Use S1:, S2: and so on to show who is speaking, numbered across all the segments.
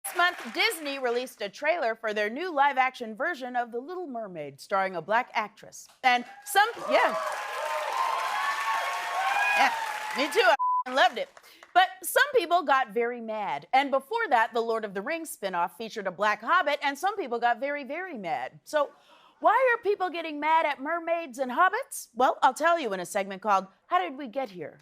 S1: This month, Disney released a trailer for their new live-action version of The Little Mermaid, starring a black actress. And yeah, me too, I loved it. But some people got very mad. And before that, the Lord of the Rings spinoff featured a black hobbit, and some people got very, very mad. So why are people getting mad at mermaids and hobbits? Well, I'll tell you in a segment called How Did We Get Here?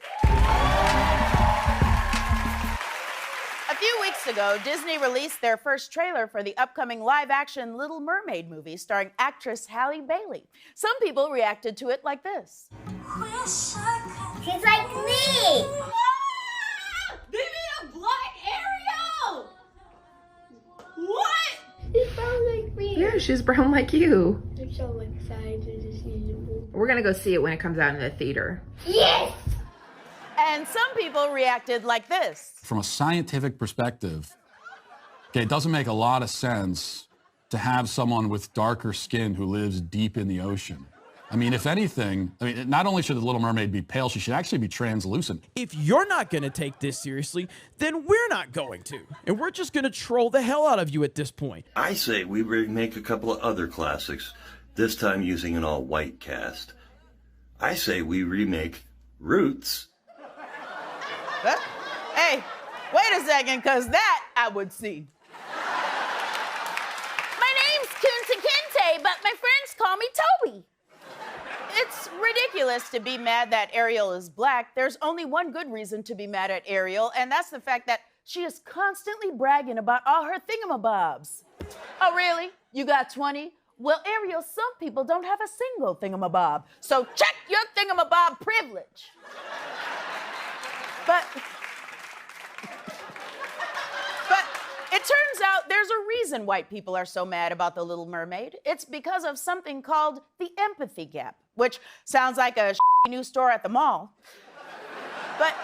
S1: A few weeks ago, Disney released their first trailer for the upcoming live-action Little Mermaid movie starring actress Halle Bailey. Some people reacted to it like this.
S2: She's like me!
S3: They made a black Ariel! What?
S2: She's brown like me.
S4: Yeah, she's brown like you.
S2: I'm so excited to see the movie.
S4: We're gonna go see it when it comes out in the theater.
S2: Yes!
S1: And some people reacted like this.
S5: From a scientific perspective, okay, it doesn't make a lot of sense to have someone with darker skin who lives deep in the ocean. I mean, if anything, not only should the Little Mermaid be pale, she should actually be translucent.
S6: If you're not going to take this seriously, then we're not going to. And we're just going to troll the hell out of you at this point.
S7: I say we remake a couple of other classics, this time using an all-white cast. I say we remake Roots.
S1: Hey, wait a second, because that I would see. My name's Kunta Kinte, but my friends call me Toby. It's ridiculous to be mad that Ariel is black. There's only one good reason to be mad at Ariel, and that's the fact that she is constantly bragging about all her thingamabobs. Oh, really? You got 20? Well, Ariel, some people don't have a single thingamabob, so check your thingamabob privilege. But it turns out there's a reason white people are so mad about The Little Mermaid. It's because of something called the empathy gap, which sounds like a new store at the mall. But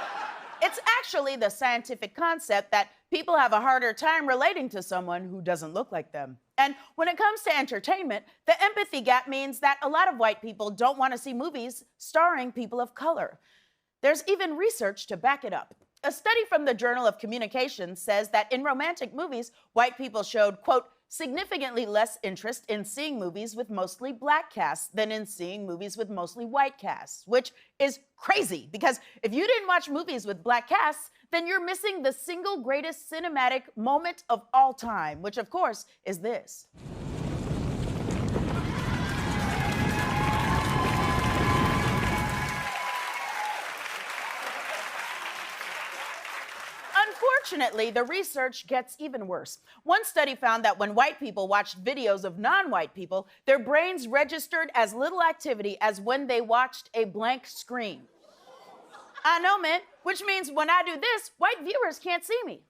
S1: it's actually the scientific concept that people have a harder time relating to someone who doesn't look like them. And when it comes to entertainment, the empathy gap means that a lot of white people don't want to see movies starring people of color. There's even research to back it up. A study from the Journal of Communication says that in romantic movies, white people showed, quote, significantly less interest in seeing movies with mostly black casts than in seeing movies with mostly white casts, which is crazy because if you didn't watch movies with black casts, then you're missing the single greatest cinematic moment of all time, which of course is this. Unfortunately, the research gets even worse. One study found that when white people watched videos of non-white people, their brains registered as little activity as when they watched a blank screen. I know, man, which means when I do this, white viewers can't see me.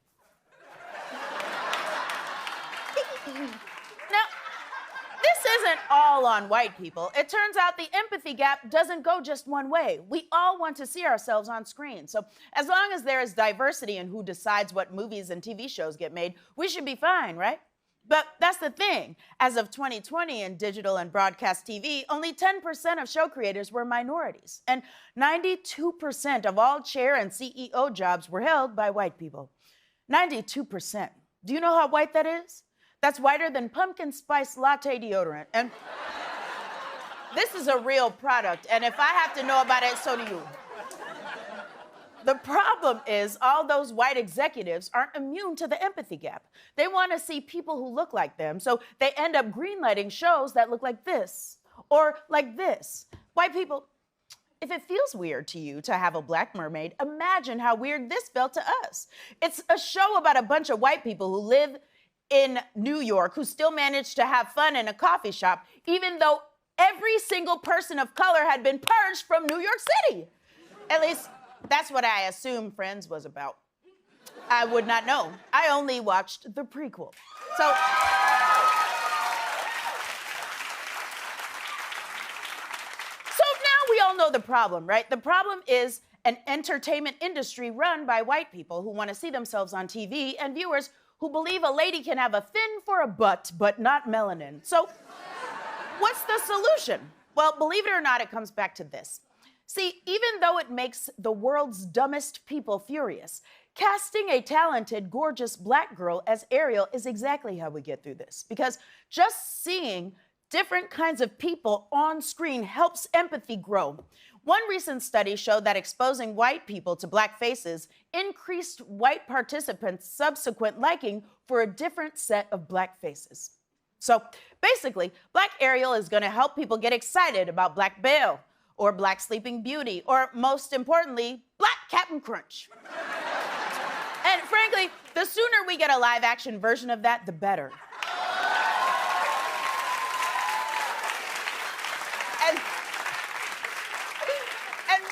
S1: Now, this isn't all on white people. It turns out the empathy gap doesn't go just one way. We all want to see ourselves on screen. So as long as there is diversity in who decides what movies and TV shows get made, we should be fine, right? But that's the thing. As of 2020 in digital and broadcast TV, only 10% of show creators were minorities. And 92% of all chair and CEO jobs were held by white people. 92%. Do you know how white that is? That's whiter than pumpkin spice latte deodorant. And this is a real product, and if I have to know about it, so do you. The problem is all those white executives aren't immune to the empathy gap. They want to see people who look like them, so they end up greenlighting shows that look like this, or like this. White people, if it feels weird to you to have a black mermaid, imagine how weird this felt to us. It's a show about a bunch of white people who live in New York who still managed to have fun in a coffee shop, even though every single person of color had been purged from New York City. At least, that's what I assume Friends was about. I would not know. I only watched the prequel. So now we all know the problem, right? The problem is an entertainment industry run by white people who want to see themselves on TV and viewers who believe a lady can have a fin for a butt, but not melanin. So what's the solution? Well, believe it or not, it comes back to this. See, even though it makes the world's dumbest people furious, casting a talented, gorgeous black girl as Ariel is exactly how we get through this. Because just seeing different kinds of people on screen helps empathy grow. One recent study showed that exposing white people to black faces increased white participants' subsequent liking for a different set of black faces. So basically, Black Ariel is going to help people get excited about Black Belle, or Black Sleeping Beauty, or most importantly, Black Captain Crunch. And frankly, the sooner we get a live action version of that, the better. And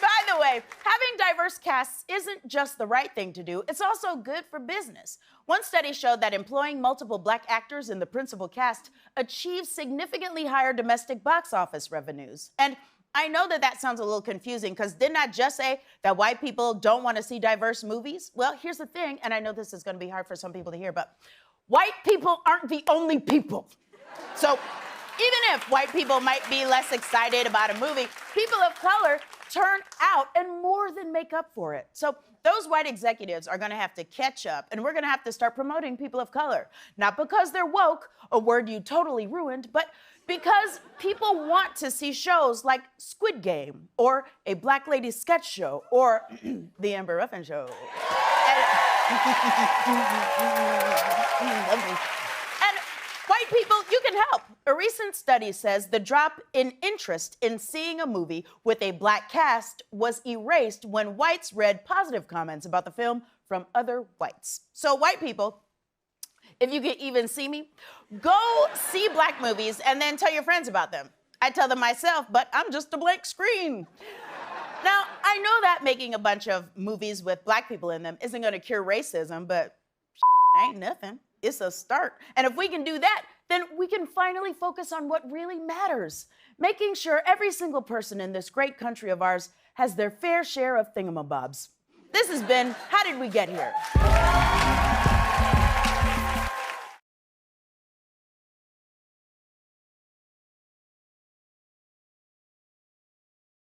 S1: by the way, having diverse casts isn't just the right thing to do, it's also good for business. One study showed that employing multiple black actors in the principal cast achieves significantly higher domestic box office revenues. And I know that sounds a little confusing, because didn't I just say that white people don't want to see diverse movies? Well, here's the thing, and I know this is going to be hard for some people to hear, but white people aren't the only people. So even if white people might be less excited about a movie, people of color turn out and more than make up for it. So those white executives are going to have to catch up, and we're going to have to start promoting people of color. Not because they're woke, a word you totally ruined, but because people want to see shows like Squid Game, or a Black Lady sketch show, or The Amber Ruffin Show. And white people, you can help. A recent study says the drop in interest in seeing a movie with a black cast was erased when whites read positive comments about the film from other whites. So white people, if you can even see me, go see black movies and then tell your friends about them. I tell them myself, but I'm just a blank screen. Now, I know that making a bunch of movies with black people in them isn't gonna cure racism, but ain't nothing. It's a start. And if we can do that, then we can finally focus on what really matters, making sure every single person in this great country of ours has their fair share of thingamabobs. This has been How Did We Get Here?